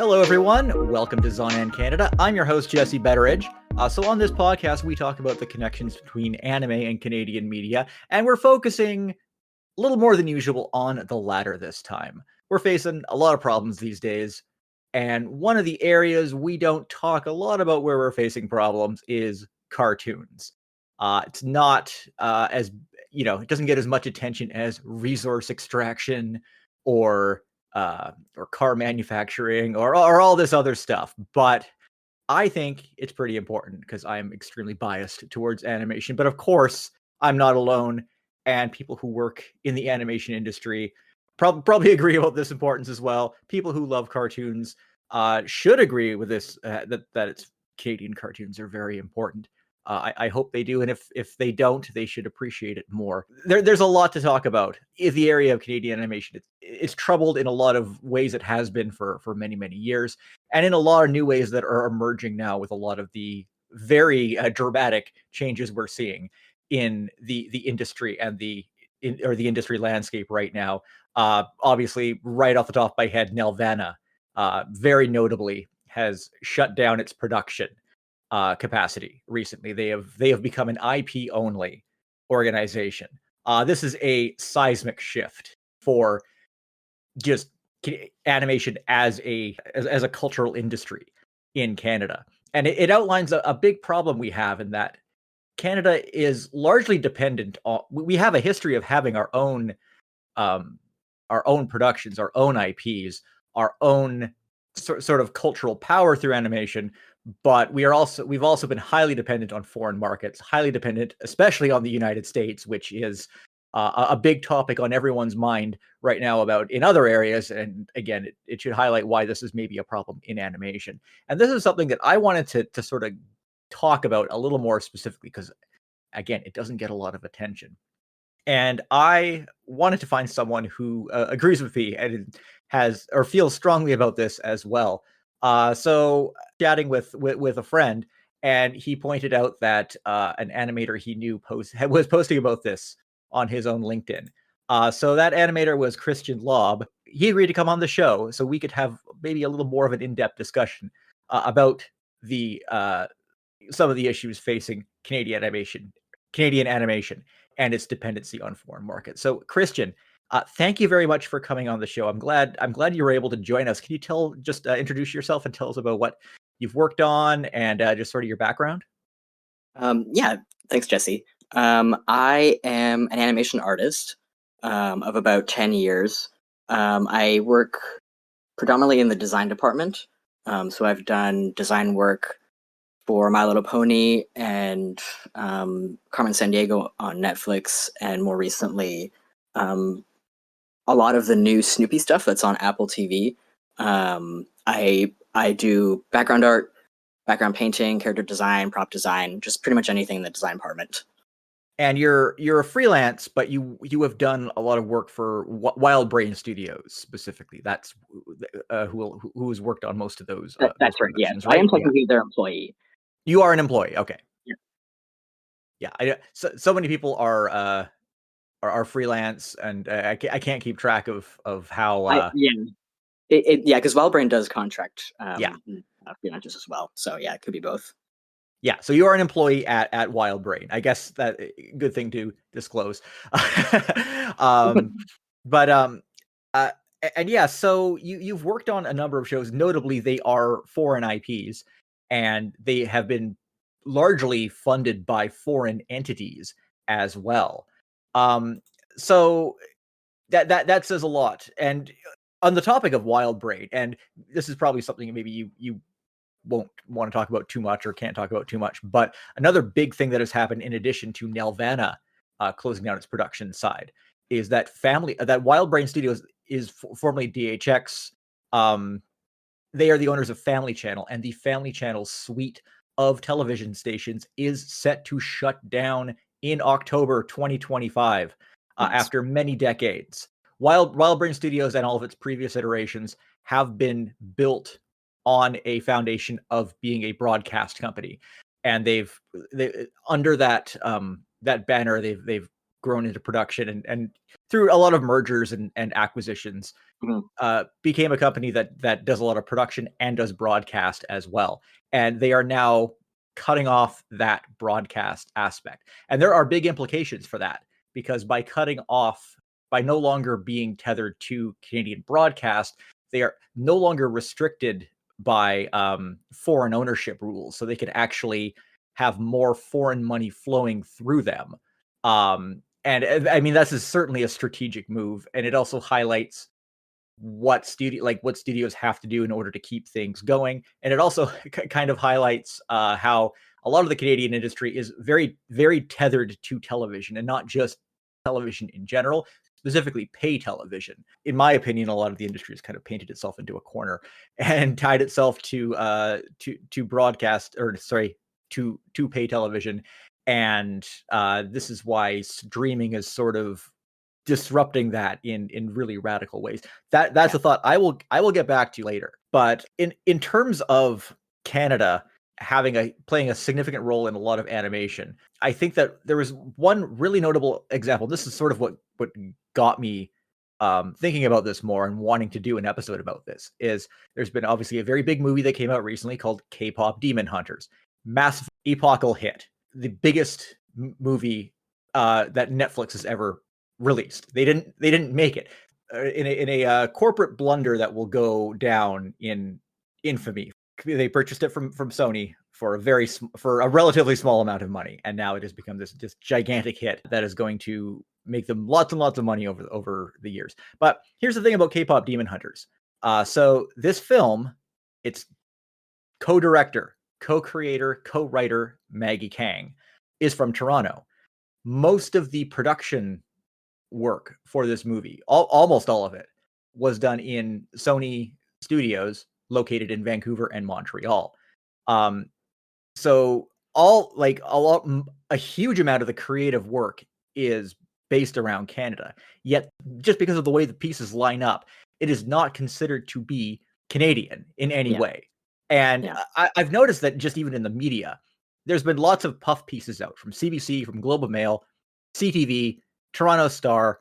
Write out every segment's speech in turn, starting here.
Hello, everyone. Welcome to Zonan Canada. I'm your host, Jesse Betteridge. So on this podcast, we talk about the connections between anime and Canadian media, and we're focusing a little more than usual on the latter this time. We're facing a lot of problems these days, and one of the areas we don't talk a lot about where we're facing problems is cartoons. It's not as, it doesn't get as much attention as resource extraction or car manufacturing or all this other stuff. But I think it's pretty important because I'm extremely biased towards animation. But of course, I'm not alone. And people who work in the animation industry probably agree about this importance as well. People who love cartoons should agree with this, that it's Canadian cartoons are very important. I hope they do, and if they don't, they should appreciate it more. There's a lot to talk about in the area of Canadian animation. It's troubled in a lot of ways. It has been for many years, and in a lot of new ways that are emerging now with a lot of the very dramatic changes we're seeing in the industry and the industry landscape right now. Obviously, right off the top of my head, Nelvana, very notably, has shut down its production capacity recently. They have become an IP only organization. This is a seismic shift for just animation as a cultural industry in Canada, and it outlines a big problem we have in that Canada is largely dependent on. We have a history of having our own productions, our own IPs, our own sort of cultural power through animation. But we've also been highly dependent on foreign markets, highly dependent, especially on the United States, which is a big topic on everyone's mind right now about in other areas. And again, it should highlight why this is maybe a problem in animation. And this is something that I wanted to sort of talk about a little more specifically because, again, it doesn't get a lot of attention. And I wanted to find someone who agrees with me and has or feels strongly about this as well. So chatting with a friend, and he pointed out that an animator he knew was posting about this on his own LinkedIn. So that animator was Kristian Lobb. He agreed to come on the show so we could have maybe a little more of an in-depth discussion about the some of the issues facing Canadian animation and its dependency on foreign markets. So, Kristian, thank you very much for coming on the show. I'm glad you were able to join us. Can you introduce yourself and tell us about what you've worked on and just sort of your background? Yeah, thanks, Jesse. I am an animation artist of about 10 years. I work predominantly in the design department. So I've done design work for My Little Pony and Carmen Sandiego on Netflix, and more recently, a lot of the new Snoopy stuff that's on Apple TV. I do background art, background painting, character design, prop design, just pretty much anything in the design department. And you're a freelance, but you have done a lot of work for Wildbrain Studios specifically. That's who has worked on most of those. That's right. Yeah, right? I am technically their employee. You are an employee. Okay. Yeah. So many people are freelance, and I can't keep track of how. Because Wildbrain does contract. Freelancers as well. So yeah, it could be both. Yeah, so you are an employee at Wildbrain. I guess that good thing to disclose. And yeah, so you've worked on a number of shows. Notably, they are foreign IPs, and they have been largely funded by foreign entities as well. So that says a lot. And on the topic of Wildbrain, and this is probably something maybe you won't want to talk about too much or can't talk about too much, but another big thing that has happened in addition to Nelvana closing down its production side is that Wildbrain Studios is formerly DHX. They are the owners of Family Channel, and the Family Channel suite of television stations is set to shut down in October 2025 after many decades. Wildbrain Studios and all of its previous iterations have been built on a foundation of being a broadcast company, and they've under that banner they've grown into production, and through a lot of mergers and acquisitions, Mhm. became a company that does a lot of production and does broadcast as well. And they are now cutting off that broadcast aspect. And there are big implications for that, because by no longer being tethered to Canadian broadcast, they are no longer restricted by foreign ownership rules. So they can actually have more foreign money flowing through them. And I mean, this is certainly a strategic move. And it also highlights what studios have to do in order to keep things going. And it also kind of highlights how a lot of the Canadian industry is very, very tethered to television, and not just television in general, specifically pay television. In my opinion, a lot of the industry has kind of painted itself into a corner and tied itself to broadcast, or sorry, to pay television. And this is why streaming is sort of disrupting that in really radical ways. That's Yeah. a thought I will get back to later. But in terms of Canada playing a significant role in a lot of animation, I think that there was one really notable example. This is sort of what got me thinking about this more and wanting to do an episode about this. Is there's been obviously a very big movie that came out recently called K-pop Demon Hunters, massive epochal hit, the biggest movie that Netflix has ever released. They didn't make it in a corporate blunder that will go down in infamy. They purchased it from Sony for a relatively small amount of money, and now it has become this gigantic hit that is going to make them lots and lots of money over the years. But here's the thing about K-pop Demon Hunters. So this film, it's co-director, co-creator, co-writer Maggie Kang is from Toronto. Most of the production work for this movie, almost all of it, was done in Sony studios located in Vancouver and Montreal. Um, so a huge amount of the creative work is based around Canada. Yet, just because of the way the pieces line up, it is not considered to be Canadian in any Yeah. way. And Yeah. I've noticed that just even in the media, there's been lots of puff pieces out from CBC, from Globe and Mail, CTV, Toronto Star,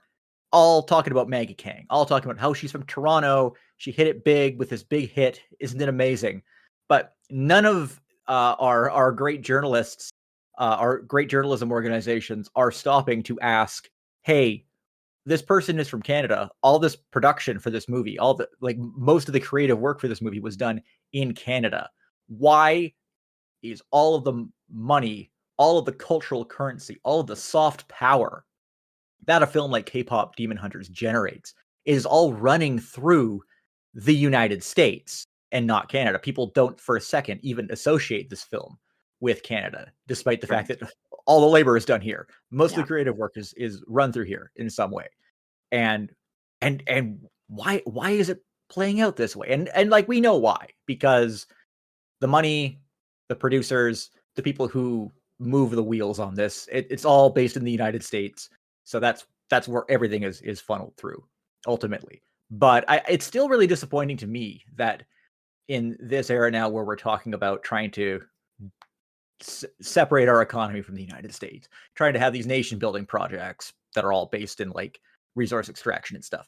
all talking about Maggie Kang, all talking about how she's from Toronto. She hit it big with this big hit. Isn't it amazing? But none of our great journalists, our great journalism organizations are stopping to ask, hey, this person is from Canada. All this production for this movie, most of the creative work for this movie was done in Canada. Why is all of the money, all of the cultural currency, all of the soft power that a film like K-pop Demon Hunters generates is all running through the United States and not Canada? People don't for a second even associate this film with Canada, despite the fact Right. that all the labor is done here. Most of Yeah. the creative work is run through here in some way. And why is it playing out this way? And like, we know why, because the money, the producers, the people who move the wheels on this, it's all based in the United States. So that's where everything is funneled through ultimately. But it's still really disappointing to me that in this era now, where we're talking about trying to separate our economy from the United States, trying to have these nation building projects that are all based in like resource extraction and stuff,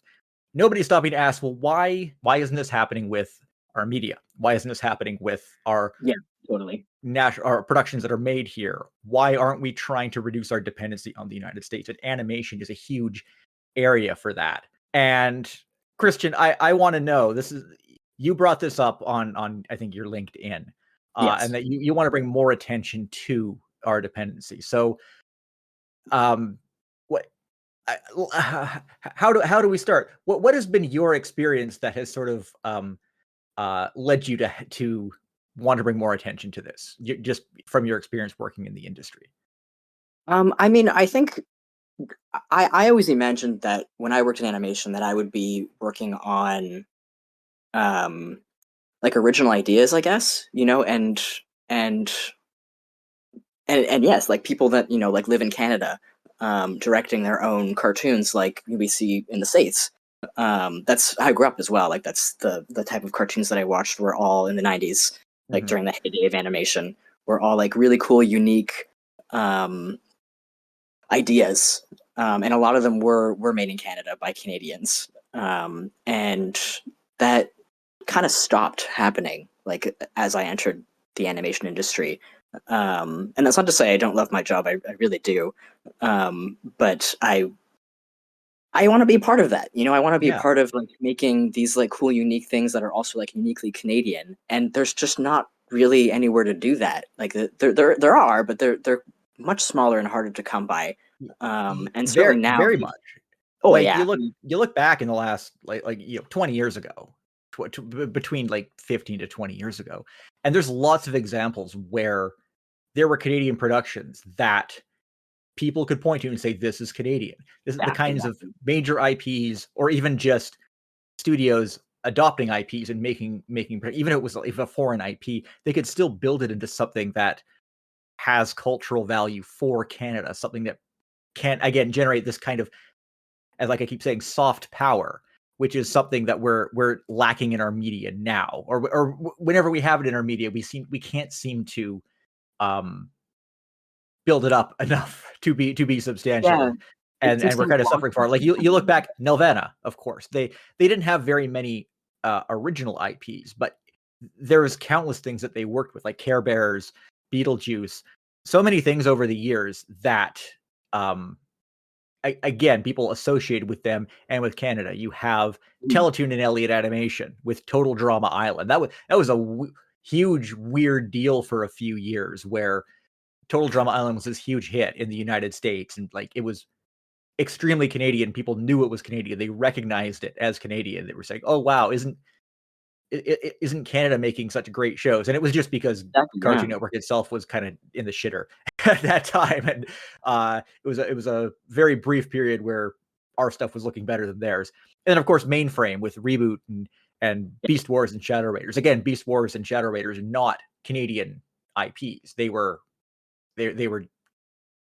nobody's stopping to ask, well, why isn't this happening with our media? Why isn't this happening with our Yeah. Totally. our productions that are made here? Why aren't we trying to reduce our dependency on the United States? And animation is a huge area for that. And Kristian, I want to know, you brought this up on I think your LinkedIn, and Yes. that you want to bring more attention to our dependency. So, what how do we start? What has been your experience that has sort of led you to want to bring more attention to this, just from your experience working in the industry? I mean, I think I always imagined that when I worked in animation that I would be working on um like original ideas, I guess, and and yes, like people that, like live in Canada, directing their own cartoons like we see in the States. That's how I grew up as well. Like that's the type of cartoons that I watched were all in the 90s, like Mhm. during the heyday of animation, were all like really cool, unique ideas. and a lot of them were made in Canada by Canadians, and that kind of stopped happening like as I entered the animation industry. And that's not to say I don't love my job. I really do, but I want to be a part of that. I want to be a part of like making these like cool, unique things that are also like uniquely Canadian. And there's just not really anywhere to do that. Like there are, but they're much smaller and harder to come by. And certainly very, now, very much. oh Like yeah, you look back in the last 20 years ago, between like 15 to 20 years ago, and there's lots of examples where there were Canadian productions that people could point to and say, this is Canadian. This is the kinds of major IPs, or even just studios adopting IPs and making even if it was a foreign IP, they could still build it into something that has cultural value for Canada, something that can again generate this kind of, as like I keep saying, soft power, which is something that we're lacking in our media now, or whenever we have it in our media, we can't seem to build it up enough to be substantial. yeah. And we're kind of suffering for it. Like you look back, Nelvana, of course, they didn't have very many original IPs, but there was countless things that they worked with, like Care Bears, Beetlejuice, so many things over the years that again, people associated with them and with Canada. You have Teletoon and Elliott Animation with Total Drama Island. That was a huge weird deal for a few years, where Total Drama Island was this huge hit in the United States, and like it was extremely Canadian. People knew it was Canadian. They recognized it as Canadian. They were saying, "Oh wow, isn't Canada making such great shows?" And it was just because Cartoon Network itself was kind of in the shitter at that time, and it was a very brief period where our stuff was looking better than theirs. And then of course Mainframe with Reboot and Beast Wars and Shadow Raiders. Again, Beast Wars and Shadow Raiders are not Canadian IPs. They were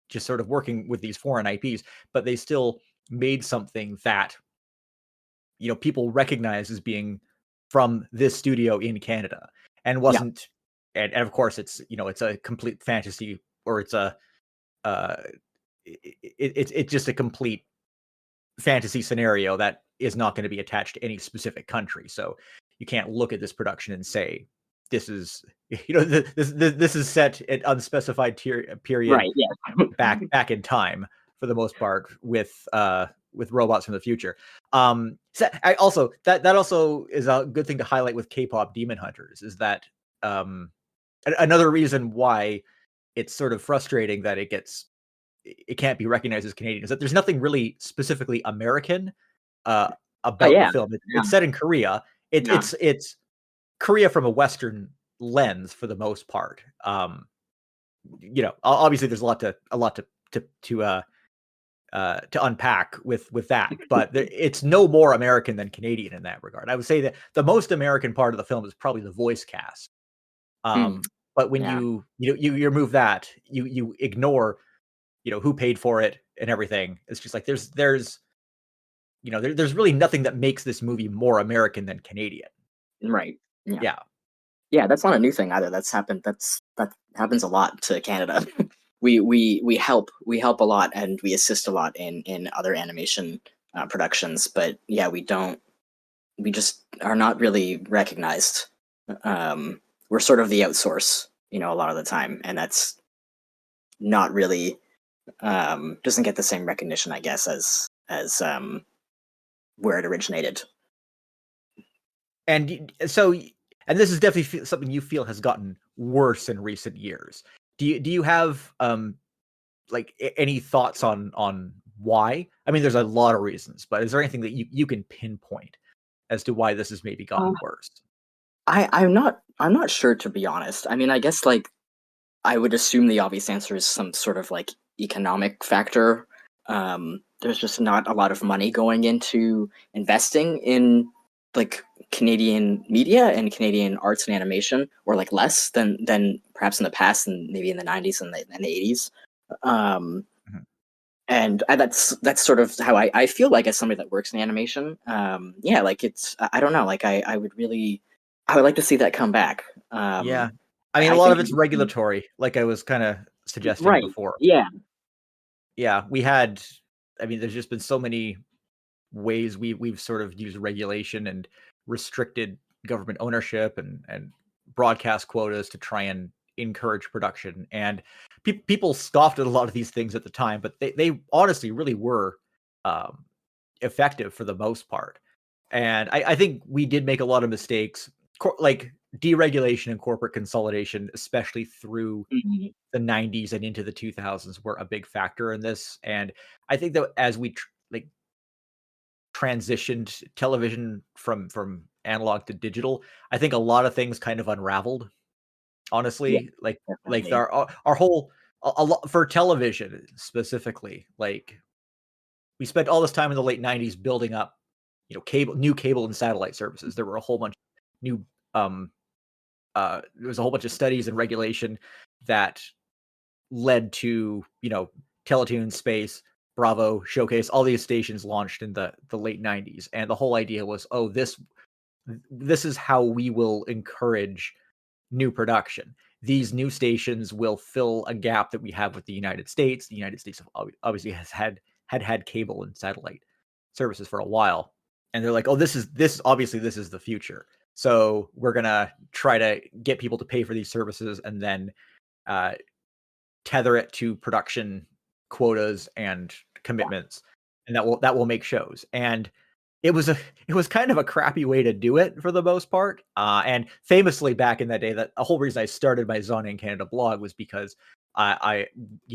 just sort of working with these foreign IPs, but they still made something that people recognize as being from this studio in Canada, and wasn't. And of course, it's it's a complete fantasy, or it's a it's just a complete fantasy scenario that is not going to be attached to any specific country. So you can't look at this production and say this is this is set at unspecified period, right? Yeah, back in time for the most part, with robots from the future. So that also is a good thing to highlight with K-pop Demon Hunters, is that another reason why it's sort of frustrating that it can't be recognized as Canadian is that there's nothing really specifically American about the film. It's set in Korea. It's Korea from a Western lens for the most part. Obviously there's a lot to unpack with that, but it's no more American than Canadian in that regard. I would say that the most American part of the film is probably the voice cast. But when you remove that, you ignore who paid for it and everything. It's just like there's really nothing that makes this movie more American than Canadian. Right. Yeah. That's not a new thing either. That happens a lot to Canada. we help a lot, and we assist a lot in other animation productions, but we just are not really recognized. We're sort of the outsource, a lot of the time, and that's not really doesn't get the same recognition, I guess, as where it originated. And so, and this is definitely something you feel has gotten worse in recent years. Do you have like any thoughts on why? I mean, there's a lot of reasons, but is there anything that you can pinpoint as to why this has maybe gotten worse? I'm not sure, to be honest. I mean, I guess like I would assume the obvious answer is some sort of like economic factor. There's just not a lot of money going into investing in like Canadian media and Canadian arts and animation, or like less than perhaps in the past, and maybe in the 90s and the 80s. And that's sort of how I feel like, as somebody that works in animation. Like it's, I don't know, like I would like to see that come back. I mean, a lot of it's regulatory, like I was kind of suggesting before. Yeah, we had I mean, there's just been so many ways we've sort of used regulation and restricted government ownership and broadcast quotas to try and encourage production. And people scoffed at a lot of these things at the time, but they honestly really were effective for the most part. And I think we did make a lot of mistakes, like deregulation and corporate consolidation, especially through Mhm. the 90s and into the 2000s, were a big factor in this. And I think that as we like transitioned television from analog to digital, I think a lot of things kind of unraveled. Yeah, Honestly, like definitely. our whole a lot for television specifically, like we spent all this time in the late 90s building up, new cable and satellite services. There were a whole bunch of new um there was a whole bunch of studies and regulation that led to, Teletoon, Space, Bravo, Showcase, all these stations launched in the late 90s. And the whole idea was, oh, this is how we will encourage new production. These new stations will fill a gap that we have with the United States. The United States obviously has had cable and satellite services for a while, and they're like, "Oh, this obviously this is the future. So we're gonna try to get people to pay for these services, and then uh, tether it to production quotas and commitments, and that will make shows." And it was a it was kind of a crappy way to do it for the most part. And famously back in that day, that a whole reason I started my Zona in Canada blog was because I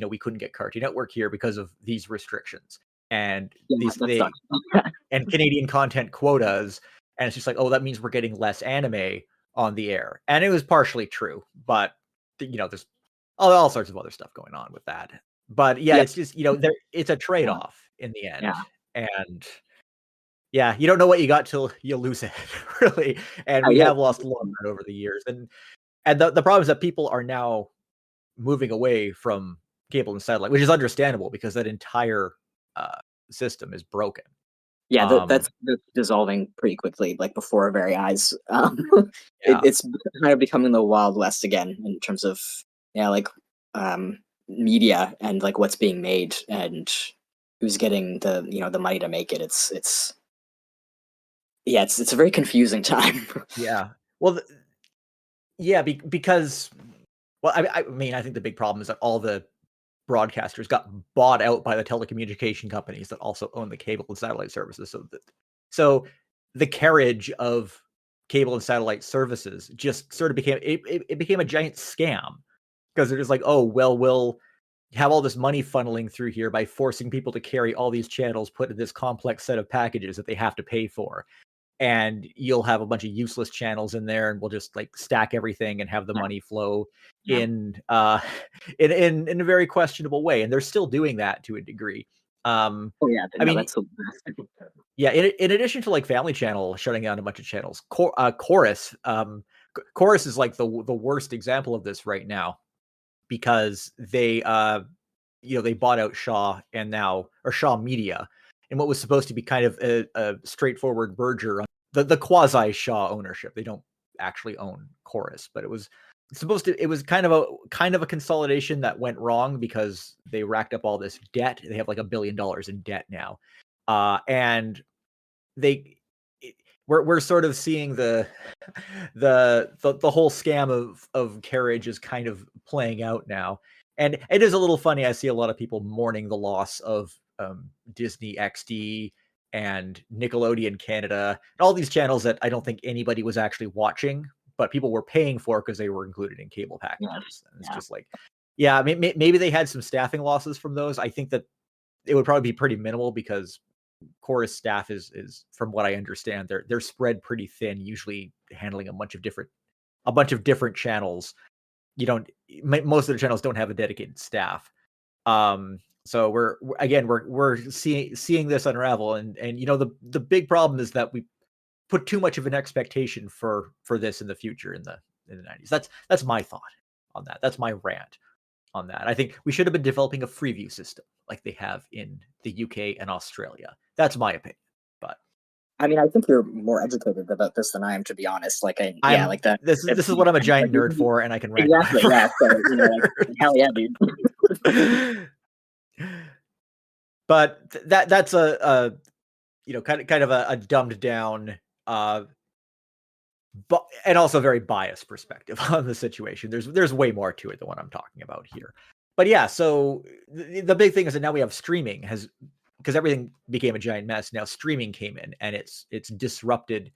we couldn't get Cartoon Network here because of these restrictions and Yeah, these that sucks. and Canadian content quotas. And it's just like, oh, that means we're getting less anime on the air. And it was partially true, but there's all sorts of other stuff going on with that. But yeah, Yep. it's just, it's a Yeah. trade-off in the Yeah. end. And yeah, you don't know what you got till you lose it, really. And we Yeah. have lost a lot of that over the years. And the problem is that people are now moving away from cable and satellite, which is understandable because that entire uh, system is broken. Yeah, Um, that's dissolving pretty quickly, like before our very eyes. yeah, It's kind of becoming the Wild West again in terms of, yeah, like media and like what's being made and who's getting the money to make it. It's yeah, it's a very confusing time. yeah. Well, yeah, because well, I mean, I think the big problem is that all the broadcasters got bought out by the telecommunication companies that also own the cable and satellite services. So the carriage of cable and satellite services just sort of it became a giant scam because they're just like, oh, well, we'll have all this money funneling through here by forcing people to carry all these channels put in this complex set of packages that they have to pay for. And you'll have a bunch of useless channels in there, and we'll just like stack everything and have the Yeah, money flow yeah. in in a very questionable way. And they're still doing that to a degree. Oh yeah, I no, mean, that's the best. yeah, in addition to like Family Channel shutting down a bunch of channels, Chorus, Chorus is like the worst example of this right now because they bought out Shaw or Shaw Media, and what was supposed to be kind of a straightforward merger on the quasi Shaw ownership. They don't actually own Chorus, but it was kind of a consolidation that went wrong because they racked up all this debt. They have like $1 billion in debt now. And they we're sort of seeing the whole scam of carriage is kind of playing out now. And it is a little funny. I see a lot of people mourning the loss of Disney XD and Nickelodeon Canada and all these channels that I don't think anybody was actually watching, but people were paying for because they were included in cable Yeah, packages. And it's yeah. just like, yeah, maybe they had some staffing losses from those. I think that it would probably be pretty minimal because Chorus staff is from what I understand, they're spread pretty thin, usually handling a bunch of different channels. You don't Most of the channels don't have a dedicated staff. So we're seeing this unravel, and the big problem is that we put too much of an expectation for this in the future in the 90s. That's my thought on that. That's my rant on that. I think we should have been developing a Freeview system like they have in the UK and Australia. That's my opinion. But I mean, I think you're more educated about this than I am, to be honest. Like, yeah, I'm like that. this is what I'm a giant nerd for, and I can rant about Exactly. it Yeah. So forever. like hell yeah, dude. but that's a kind of a dumbed down, but and also very biased perspective on the situation. There's way more to it than what I'm talking about here. But yeah, so the big thing is that now we have streaming because everything became a giant mess. Now streaming came in and it's disrupted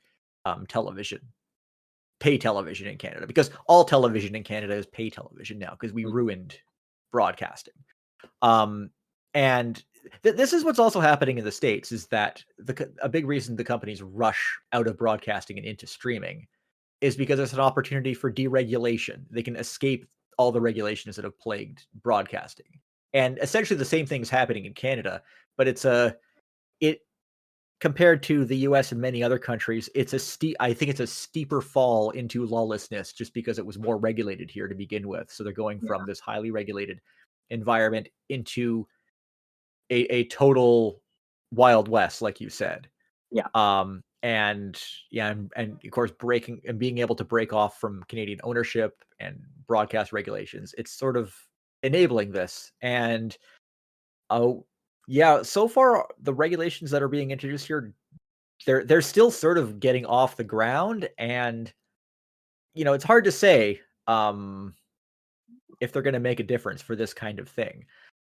television, pay television in Canada, because all television in Canada is pay television now because we ruined broadcasting. And this is what's also happening in the States is that a big reason the companies rush out of broadcasting and into streaming is because it's an opportunity for deregulation. They can escape all the regulations that have plagued broadcasting. And essentially the same thing is happening in Canada, but it compared to the US and many other countries, I think it's a steeper fall into lawlessness just because it was more regulated here to begin with. So they're going from this highly regulated environment into a total Wild West, like you said. Yeah. And of course breaking and being able to break off from Canadian ownership and broadcast regulations. It's sort of enabling this. And so far the regulations that are being introduced here, they're still sort of getting off the ground, and it's hard to say if they're going to make a difference for this kind of thing.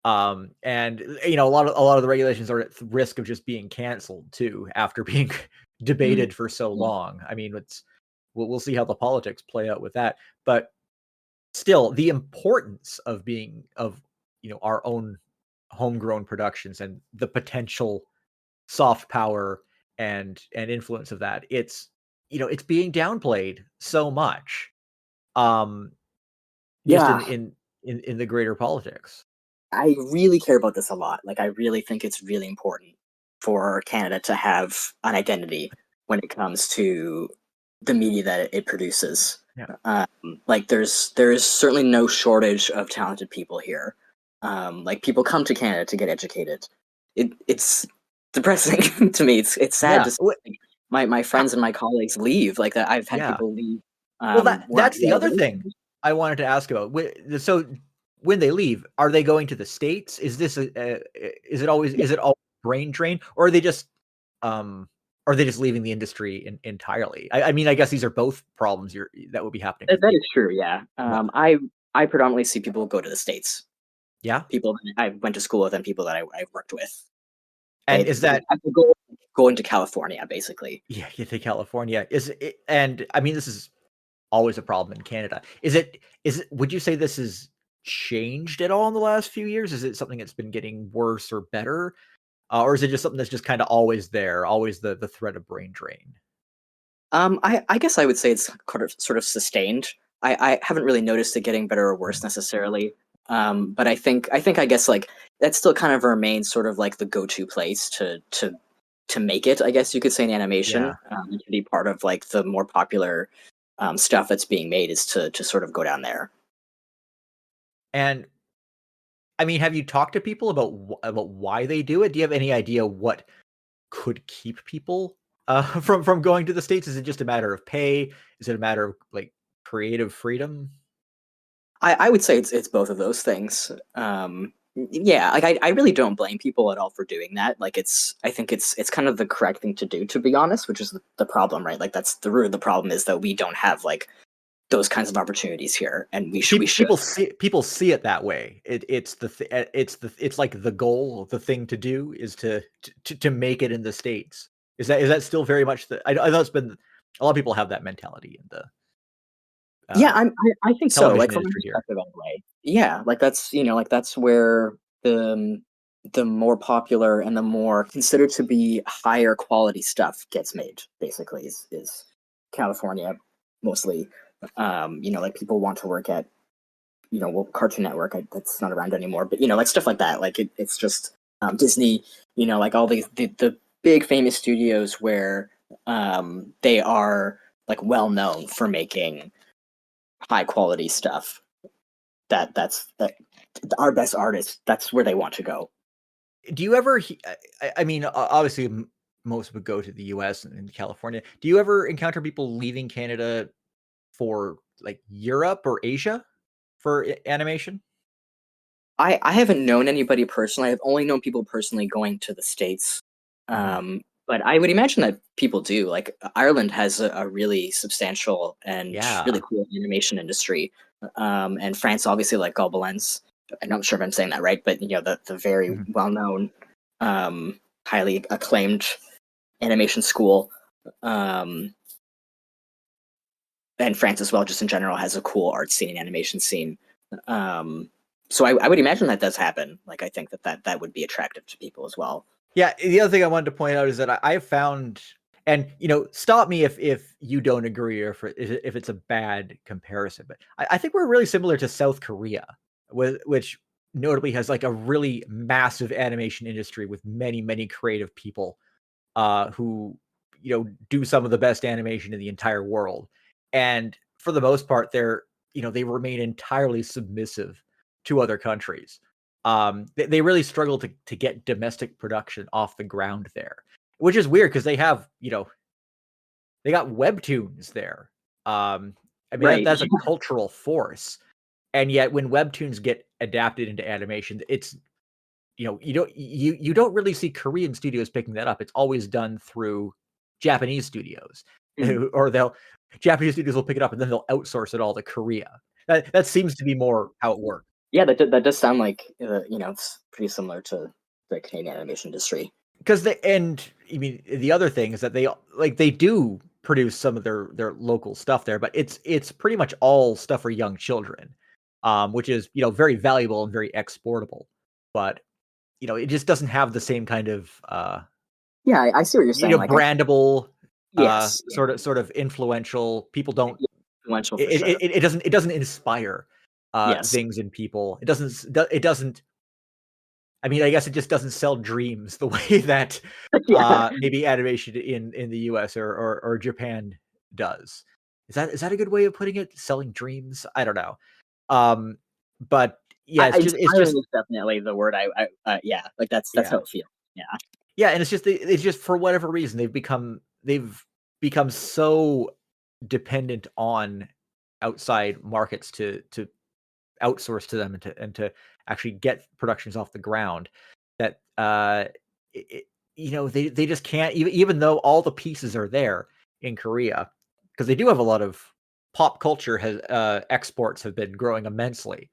And a lot of the regulations are at risk of just being canceled too after being debated for so long. I mean, we'll see how the politics play out with that, but still the importance of our own homegrown productions and the potential soft power and influence of that, it's being downplayed so much just Yeah. in the greater politics. I really care about this a lot. Like, I really think it's really important for Canada to have an identity when it comes to the media that it produces. Yeah. Like, there's certainly no shortage of talented people here. Like, people come to Canada to get educated. It's depressing to me. It's sad to see, like, my friends and my colleagues leave. Like, that I've had people leave. Well, that's the other thing I wanted to ask about. So when they leave, are they going to the States? Is this is it always brain drain, or are they just leaving the industry entirely? I mean, I guess these are both problems that would be happening. That is true. Yeah. I predominantly see people go to the States. Yeah. People that I went to school with and people that I worked with. And is that going to California, basically? Yeah, you think California is it, and I mean, this is always a problem in Canada. Is it? Would you say this has changed at all in the last few years? Is it something that's been getting worse or better, or is it just something that's just kind of always there, always the threat of brain drain? I guess I would say it's sort of sustained. I haven't really noticed it getting better or worse necessarily. But I guess like that still kind of remains sort of like the go-to place to make it, I guess you could say, in animation. To be part of like the more popular stuff that's being made is to sort of go down there. And I mean, have you talked to people about why they do it? Do you have any idea what could keep people from going to the States? Is it just a matter of pay? Is it a matter of like creative freedom? I would say it's both of those things. Yeah, like I really don't blame people at all for doing that. Like I think it's kind of the correct thing to do, to be honest, which is the problem, right? Like that's the root of the problem, is that we don't have like those kinds of opportunities here, and we should. People see it that way. It's like the goal, the thing to do is to make it in the States. Is that still very much I know it's been a lot of people have that mentality in the I think so. Like from my industry here. perspective, anyway. Yeah, like that's where the more popular and the more considered to be higher quality stuff gets made. Basically, is California mostly. Like people want to work at, Cartoon Network. That's not around anymore, but like stuff like that. Like it's just Disney. Like all the big famous studios where they are like well known for making high quality stuff. That's our best artists. That's where they want to go. Do you ever? I mean, obviously, most would go to the U.S. and California. Do you ever encounter people leaving Canada for like Europe or Asia for animation? I haven't known anybody personally. I've only known people personally going to the States. But I would imagine that people do. Like Ireland has a really substantial and really Yeah. cool animation industry. And France, obviously, like Gobelins. I'm not sure if I'm saying that right, but the very Mhm. well known, highly acclaimed animation school. And France as well, just in general, has a cool art scene and animation scene. So I would imagine that does happen. Like I think that would be attractive to people as well. Yeah, the other thing I wanted to point out is that I found, and stop me if you don't agree or if it's a bad comparison, but I think we're really similar to South Korea, which notably has like a really massive animation industry with many, many creative people who do some of the best animation in the entire world, and for the most part, they remain entirely submissive to other countries. They really struggle to get domestic production off the ground there, which is weird because they got webtoons there. I mean Right. that's a cultural force, and yet when webtoons get adapted into animation, it's you don't really see Korean studios picking that up. It's always done through Japanese studios, Mm. or Japanese studios will pick it up and then they'll outsource it all to Korea. That seems to be more how it works. Yeah, that does sound like it's pretty similar to the Canadian animation industry. Because I mean, the other thing is that they do produce some of their local stuff there, but it's pretty much all stuff for young children, which is very valuable and very exportable. But it just doesn't have the same kind of Yeah, I see what you're saying. Like, brandable, yes, yeah, sort of influential. People don't. yeah, influential for It, sure. it, it doesn't inspire Yes, things in people. It doesn't. I mean, I guess it just doesn't sell dreams the way that yeah. maybe animation in the U.S. or Japan does. Is that a good way of putting it? Selling dreams? I don't know. Um, but yeah, it's just Inspiring is definitely the word. Yeah, like that's how yeah. it feels. Yeah, Yeah, and it's just for whatever reason they've become so dependent on outside markets to outsource to them and to actually get productions off the ground that it, they just can't, even though all the pieces are there in Korea, because they do have a lot of pop culture. Has exports have been growing immensely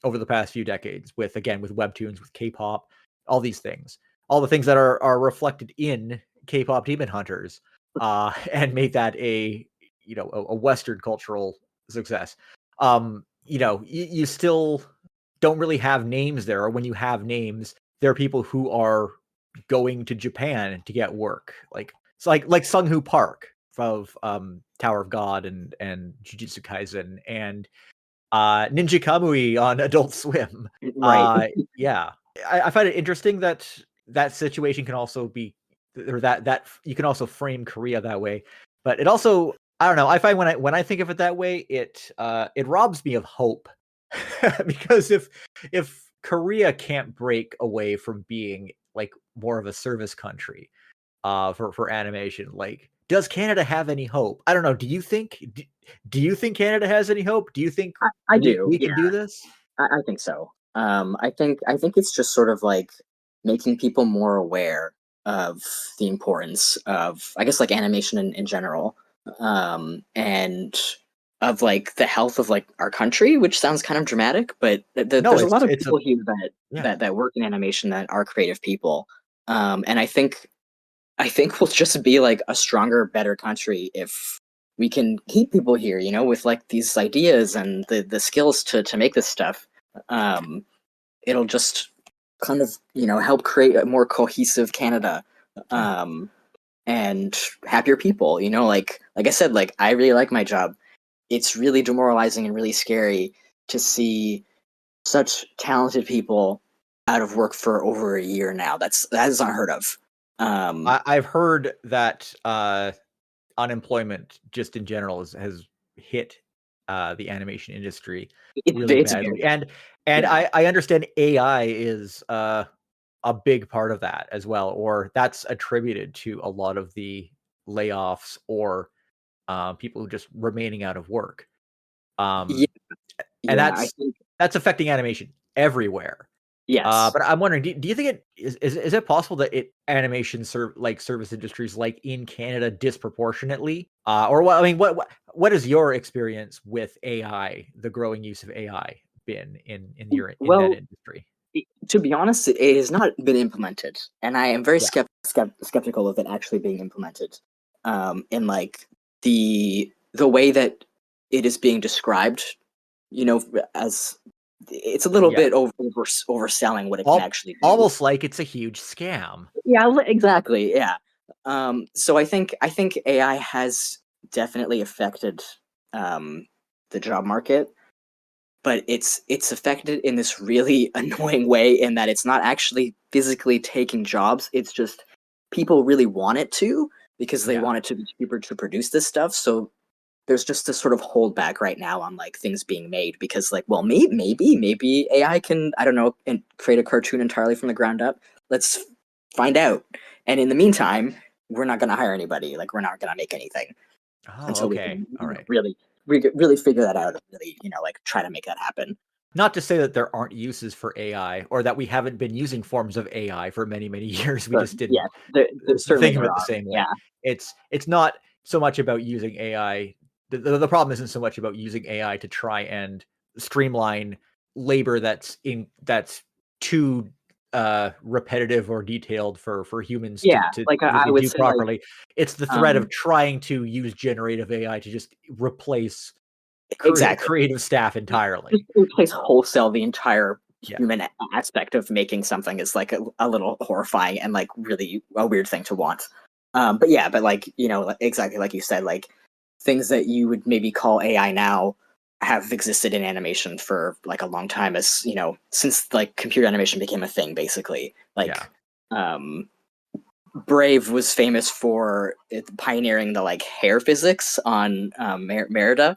over the past few decades with webtoons, with K-pop, all these things, all the things that are reflected in K-pop Demon Hunters, and made that a Western cultural success. You still don't really have names there, or when you have names, there are people who are going to Japan to get work, like it's like Sung-Hoo Park of Tower of God and Jujutsu Kaisen and Ninja Kamui on Adult Swim. right. Yeah, I find it interesting that that situation can also be, or that you can also frame Korea that way. But it also, I don't know. I find when I think of it that way, it robs me of hope because if Korea can't break away from being like more of a service country, for animation, like, does Canada have any hope? I don't know. Do you think Canada has any hope? Do you think I we do. we Yeah, can do this? I think so. I think it's just sort of like making people more aware of the importance of, I guess, like animation in general, and of like the health of like our country, which sounds kind of dramatic, but No, there's a it's lot of it's a people here that yeah. that work in animation that are creative people, and I think we'll just be like a stronger, better country if we can keep people here, with like these ideas and the skills to make this stuff. Um, it'll just kind of help create a more cohesive Canada, Yeah. um, and happier people. Like I said, like I really like my job. It's really demoralizing and really scary to see such talented people out of work for over a year now. That is unheard of. Um, I've heard that unemployment just in general has hit the animation industry really it's very badly, and yeah. I understand AI is a big part of that as well, or that's attributed to a lot of the layoffs or people who just remaining out of work. Yeah, Um, and yeah, I that's think that's affecting animation everywhere. Yes. But I'm wondering, do you think is it possible that animation service industries like in Canada disproportionately, or what? I mean, what is your experience with AI, the growing use of AI, been in that Well, industry? to be honest, it has not been implemented, and I am very Yeah, skeptical of it actually being implemented. In like the way that it is being described, as it's a little yeah, bit overselling what it can Al- actually do. almost like it's a huge scam. Yeah, exactly. Yeah. So I think AI has definitely affected um, the job market, but it's affected in this really annoying way in that it's not actually physically taking jobs. It's just people really want it to because they Yeah. want it to be cheaper to produce this stuff. So there's just this sort of holdback right now on like things being made because like, well, maybe AI can, I don't know, and create a cartoon entirely from the ground up. Let's find out. And in the meantime, we're not going to hire anybody. Like we're not going to make anything Oh, until we okay. can All right. really figure that out and really like try to make that happen. Not to say that there aren't uses for AI or that we haven't been using forms of AI for many, many years. We But just yeah, didn't certainly think of there it the are. same Yeah. way. It's not so much about using AI. The problem isn't so much about using AI to try and streamline labor that's too repetitive or detailed for humans Yeah. to Like I physically would do say like properly. It's the threat of um trying to use generative AI to just replace exactly. creative staff Just entirely. replace wholesale the entire Yeah. human aspect of making something is like a little horrifying and like really a weird thing to want. But yeah, but like exactly like you said, like things that you would maybe call AI now have existed in animation for like a long time, as since like computer animation became a thing, basically. Yeah. Like, um, Brave was famous for pioneering the like hair physics on Merida,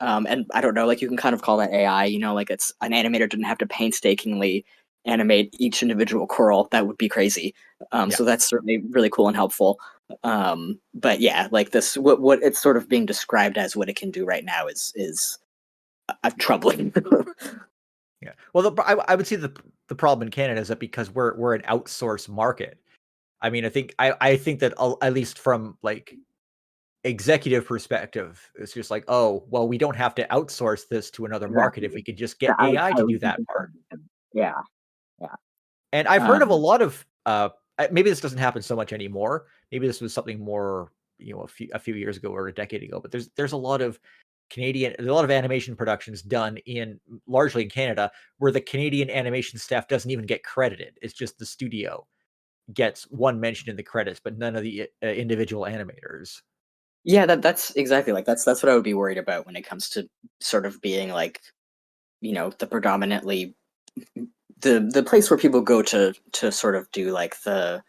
and I don't know, like you can kind of call that AI. Like it's an animator didn't have to painstakingly animate each individual curl. That would be crazy. Yeah. So that's certainly really cool and helpful. But yeah, like this, what it's sort of being described as what it can do right now is troubling. Yeah. Well, I would say the problem in Canada is that because we're an outsourced market. I mean, I think that at least from like executive perspective, it's just like, oh, well, we don't have to outsource this to another market if Exactly. we could just Yeah, get I AI I to was do that thinking part. yeah, yeah. And I've heard of a Um, lot of maybe this doesn't happen so much anymore. Maybe this was something more, a few years ago or a decade ago, but there's a lot of there's a lot of animation productions done in largely in Canada where the Canadian animation staff doesn't even get credited. It's just the studio gets one mention in the credits, but none of the individual animators. yeah, that's exactly like that's what I would be worried about when it comes to sort of being like the predominantly the place where people go to sort of do like the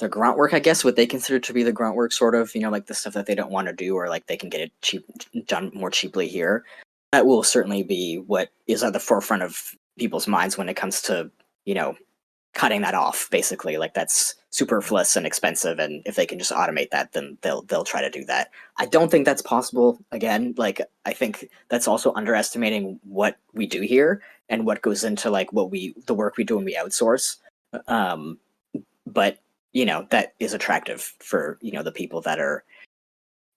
grunt work, I guess, what they consider to be the grunt work, sort of, like the stuff that they don't want to do, or like they can get it done more cheaply here. That will certainly be what is at the forefront of people's minds when it comes to you know cutting that off. Basically, like that's superfluous and expensive, and if they can just automate that, then they'll try to do that. I don't think that's possible. Again, like I think that's also underestimating what we do here and what goes into like the work we do when we outsource. Um, but that is attractive for the people that are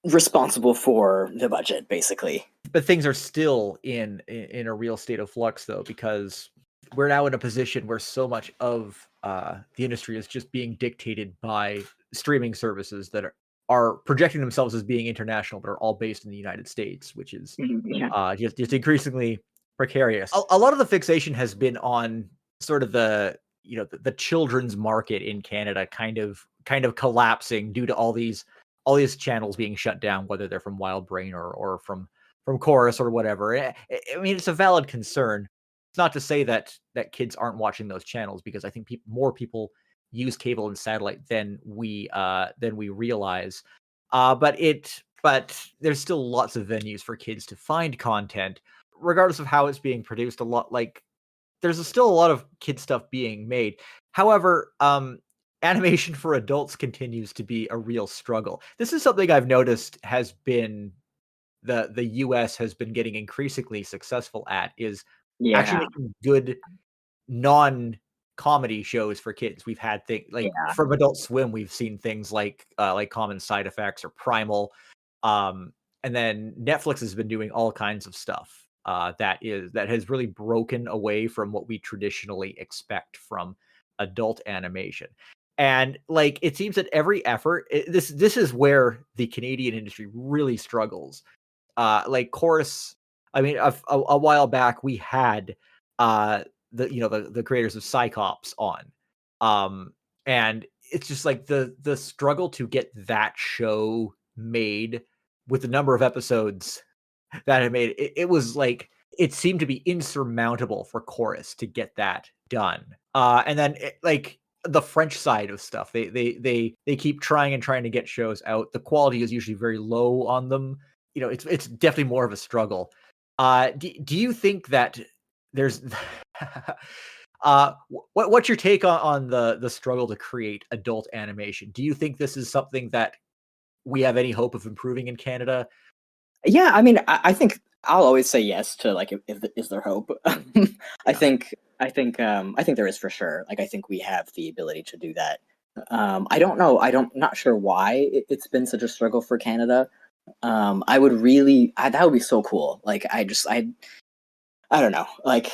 responsible for the budget, basically. But things are still in a real state of flux, though, because we're now in a position where so much of the industry is just being dictated by streaming services that are projecting themselves as being international, but are all based in the United States, which is Yeah. just increasingly precarious. A lot of the fixation has been on sort of the children's market in Canada kind of collapsing due to all these channels being shut down, whether they're from Wildbrain or from Chorus or whatever. I mean, it's a valid concern. It's not to say that kids aren't watching those channels, because I think more people use cable and satellite than we realize. But there's still lots of venues for kids to find content, regardless of how it's being produced. A lot like there's still a lot of kid stuff being made. However, animation for adults continues to be a real struggle. This is something I've noticed has been the US has been getting increasingly successful at, is actually Yeah. making good non-comedy shows for kids. We've had things like Yeah. from Adult Swim, we've seen things like Common Side Effects or Primal. And then Netflix has been doing all kinds of stuff that has really broken away from what we traditionally expect from adult animation. And like it seems that every effort, this is where the Canadian industry really struggles. Like Chorus, I mean, a while back we had the creators of Psychops on, um, and it's just like the struggle to get that show made with the number of episodes that it made. It was like it seemed to be insurmountable for Chorus to get that done. And then like the French side of stuff, they keep trying and trying to get shows out. The quality is usually very low on them. You know, it's definitely more of a struggle. Do you think that there's what's your take on the struggle to create adult animation? Do you think this is something that we have any hope of improving in Canada? Yeah, I mean, I think I'll always say yes to like if is there hope. I think I think there is for sure. Like I think we have the ability to do that. I don't know. Not sure why it's been such a struggle for Canada. I would really that would be so cool. Like I don't know. Like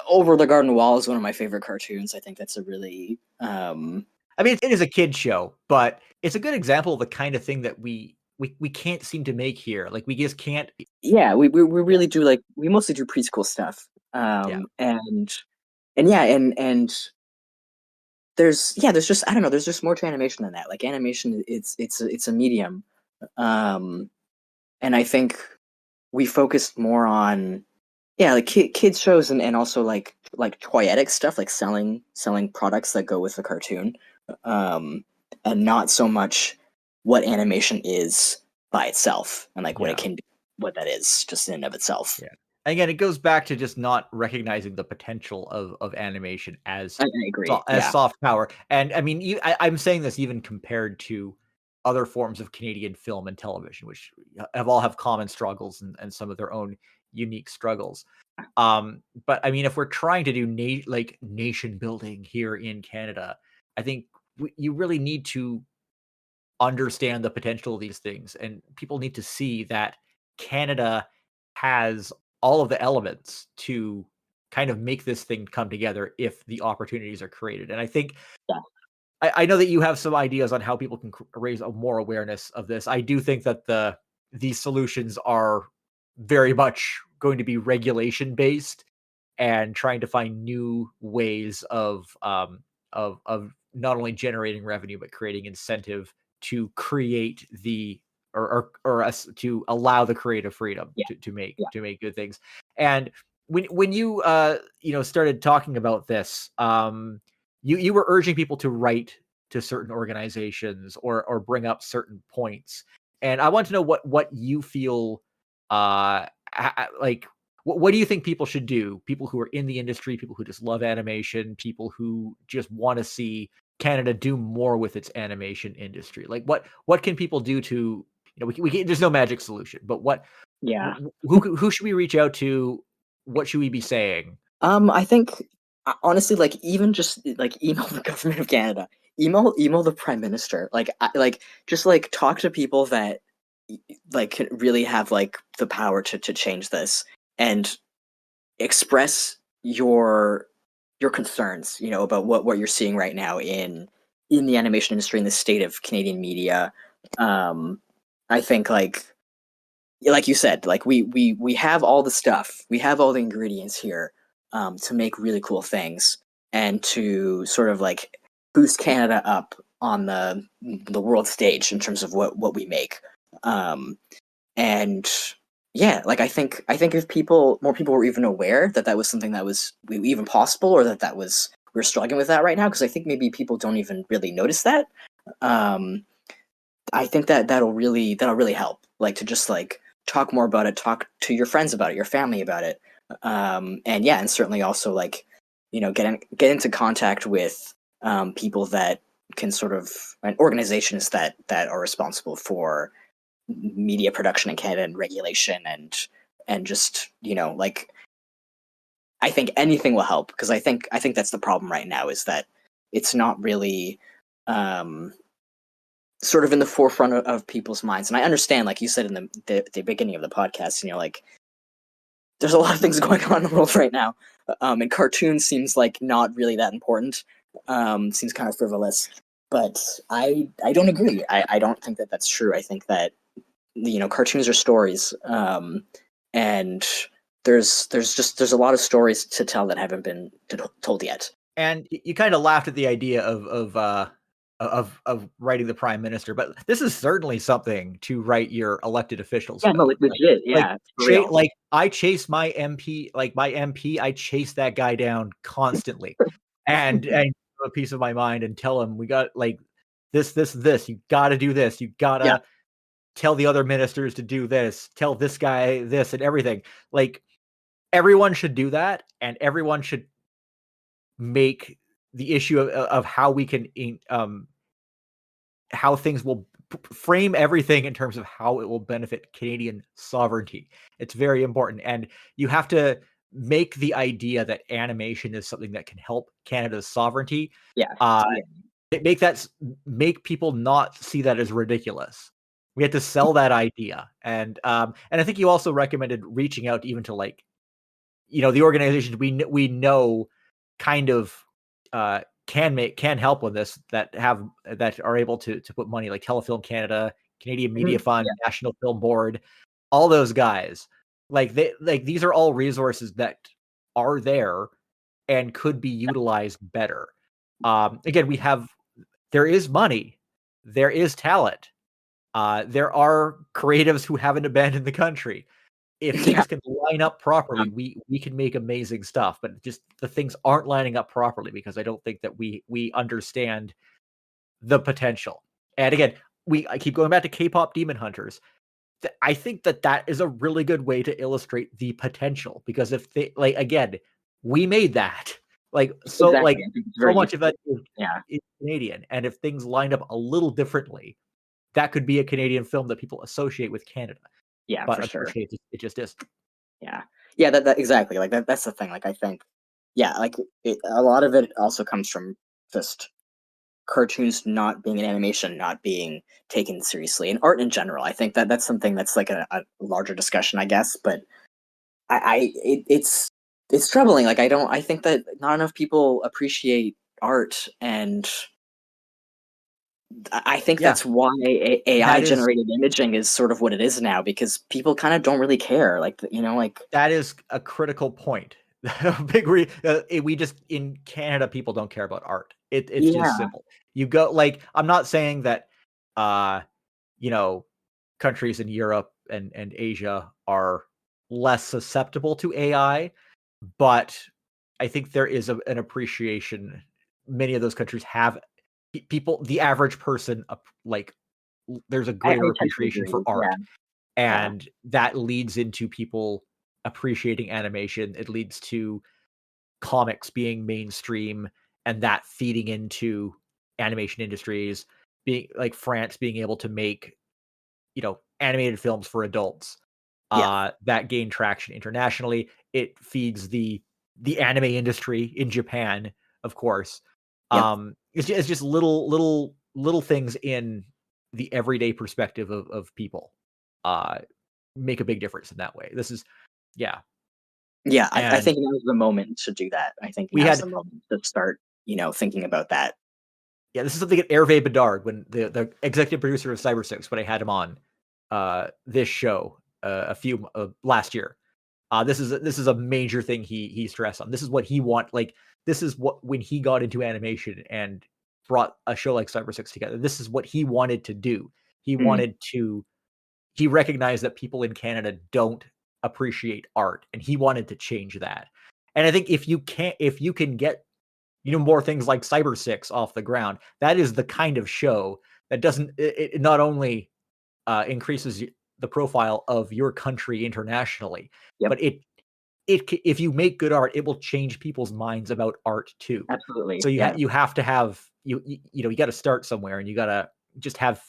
Over the Garden Wall is one of my favorite cartoons. I think that's a really I mean, it is a kid show, but it's a good example of the kind of thing that we can't seem to make here. Like we just can't. yeah, we really do like we mostly do preschool stuff. Yeah. And yeah, and there's just I don't know, there's just more to animation than that. Like animation, it's a medium, and I think we focused more on like kids shows and also like toyetic stuff, like selling products that go with the cartoon, and not so much what animation is by itself and like what it can be, what that is just in and of itself. Yeah. Again, it goes back to just not recognizing the potential of animation as I agree. soft power. And I mean, I'm saying this even compared to other forms of Canadian film and television, which have common struggles and some of their own unique struggles. But I mean, if we're trying to do nation building here in Canada, I think you really need to understand the potential of these things, and people need to see that Canada has all of the elements to kind of make this thing come together if the opportunities are created. And I think Yeah. I know that you have some ideas on how people can raise a more awareness of this. I do think that these solutions are very much going to be regulation based and trying to find new ways of not only generating revenue but creating incentive to create the or us to allow the creative freedom Yeah. to make Yeah. to make good things. And when you started talking about this, you were urging people to write to certain organizations or bring up certain points. And I want to know what you feel like. What do you think people should do? People who are in the industry, people who just love animation, people who just want to see Canada do more with its animation industry. Like what can people do to, we can, there's no magic solution, but Yeah. who should we reach out to? What should we be saying? I think honestly, like even just like email the government of Canada, email the prime minister, like just like talk to people that like can really have like the power to change this and express your concerns, about what you're seeing right now in the animation industry, in the state of Canadian media. I think like you said, like we have all the stuff, we have all the ingredients here, to make really cool things and to sort of like boost Canada up on the world stage in terms of what we make. And yeah, like I think if more people were even aware that was something that was even possible, or that was we're struggling with that right now, because I think maybe people don't even really notice that. I think that'll really help, like to just like talk more about it, talk to your friends about it, your family about it, and yeah, and certainly also like get into contact with people that can sort of, and organizations that are responsible for media production in Canada and regulation and just like I think anything will help, because I think that's the problem right now, is that it's not really sort of in the forefront of people's minds. And I understand, like you said in the beginning of the podcast, like there's a lot of things going on in the world right now, and cartoons seems like not really that important. Seems kind of frivolous, but I don't agree. I don't think that that's true. I think that cartoons are stories, and there's a lot of stories to tell that haven't been told yet. And you kind of laughed at the idea of writing the prime minister, but this is certainly something to write your elected officials Yeah, about. no, legit. Yeah, Like I chase my MP, I chase that guy down constantly, and a piece of my mind and tell him we got like this. You got to do this. You gotta tell the other ministers to do this. Tell this guy this and everything. Like everyone should do that, and everyone should make the issue of how we can how things will frame everything in terms of how it will benefit Canadian sovereignty. It's very important, and you have to make the idea that animation is something that can help Canada's sovereignty. Yeah. Make people not see that as ridiculous. We have to sell that idea, and I think you also recommended reaching out even to the organizations we know kind of can help with this, that are able to put money, like Telefilm Canada, Canadian Media Fund, National Film Board, all those guys. These are all resources that are there and could be utilized better. Again, there is money, there is talent, there are creatives who haven't abandoned the country. If things can line up properly, we can make amazing stuff, but just the things aren't lining up properly because I don't think that we understand the potential. And again, I keep going back to K-pop Demon Hunters. I think that is a really good way to illustrate the potential, because if they again, we made that. So much of that is Canadian, and if things lined up a little differently, that could be a Canadian film that people associate with Canada. Yeah, But for sure. unfortunately, it just isn't. Yeah, that exactly. That's the thing. I think, a lot of it also comes from just cartoons not being an animation, not being taken seriously, and art in general. I think that's something that's like a larger discussion, I guess. But it's troubling. I think that not enough people appreciate art, and I think that's why AI generated imaging is sort of what it is now, because people kind of don't really care. That is a critical point. We just, in Canada, people don't care about art. It's just simple. You go, I'm not saying that, countries in Europe and Asia are less susceptible to AI, but I think there is an appreciation. Many of those countries have people, the average person, there's a greater appreciation for art. And that leads into people appreciating animation. It leads to comics being mainstream, and that feeding into animation industries, being like France being able to make, animated films for adults. That gain traction internationally. It feeds the anime industry in Japan, of course. It's just little things in the everyday perspective of people make a big difference in that way. This is, I think now is the moment to do that. I think now is the moment to start, thinking about that. Yeah, this is something that Hervé Bedard, when the executive producer of Cyber 6, when I had him on this show last year. This is a major thing he stressed on. This is what he this is what, when he got into animation and brought a show like Cyber 6 together, this is what he wanted to do. He recognized that people in Canada don't appreciate art, and he wanted to change that. And I think if you can get, more things like Cyber 6 off the ground, that is the kind of show that doesn't, it not only increases the profile of your country internationally, but if you make good art, it will change people's minds about art too. Absolutely. So you have to have, you got to start somewhere, and you got to just have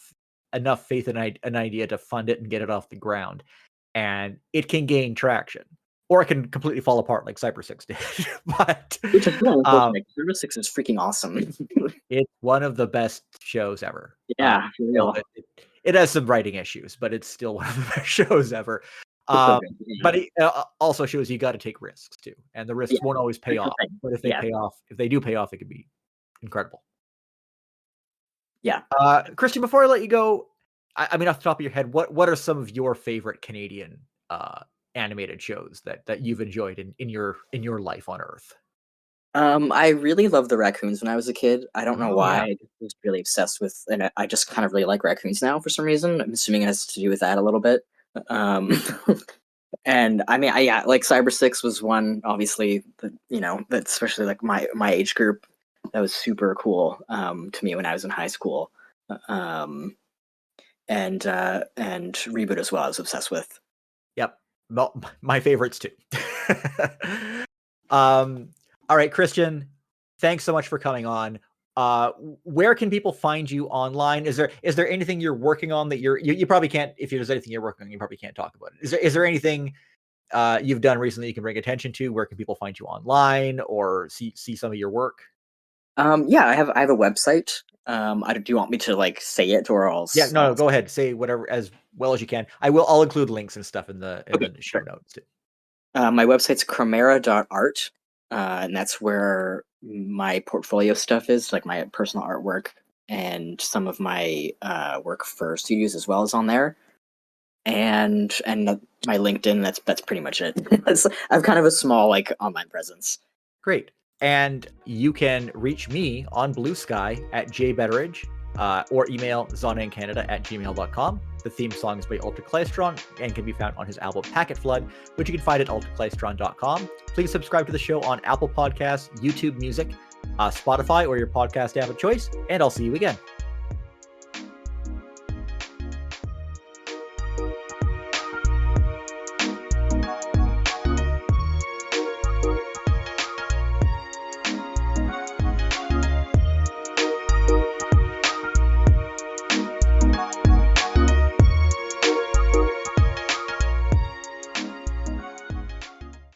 enough faith in an idea to fund it and get it off the ground, and it can gain traction. or it can completely fall apart like Cyber 6 did. But Which is really unfortunate. Cyber 6 is freaking awesome. it's one of the best shows ever. Yeah, for real. It has some writing issues, but it's still one of the best shows ever. So good, yeah. But it also shows you got to take risks too, and the risks won't always pay that's the off. thing. But if they pay off, if they do pay off, it could be incredible. Yeah. Kristian, before I let you go, I mean, off the top of your head, what are some of your favorite Canadian animated shows that you've enjoyed in your life on Earth? I really loved the raccoons when I was a kid. I don't know Oh, why. yeah. I just was really obsessed with, and I just kind of really like raccoons now for some reason. I'm assuming it has to do with that a little bit. And I mean, like Cyber 6 was one, obviously, that especially like my age group, that was super cool to me when I was in high school. And Reboot as well, I was obsessed with. Yep, my favorites too. All right, Kristian, thanks so much for coming on. Where can people find you online? Is there anything you're working on that you probably can't, if there's anything you're working on, you probably can't talk about it. Is there anything you've done recently you can bring attention to? Where can people find you online or see some of your work? Yeah, I have a website. Do you want me to like say it, or else? Yeah, no, go ahead. Say whatever as well as you can. I'll include links and stuff in the show notes too. My website's chimera.art, and that's where my portfolio stuff is, like my personal artwork and some of my work for studios as well is on there. And my LinkedIn, that's pretty much it. I've kind of a small like online presence. Great. And you can reach me on Blue Sky at jbetteridge, or email zonandcanada@gmail.com. The theme song is by Ultraclystron and can be found on his album Packet Flood, which you can find at ultraclystron.com. Please subscribe to the show on Apple Podcasts, YouTube Music, Spotify, or your podcast app of choice, and I'll see you again.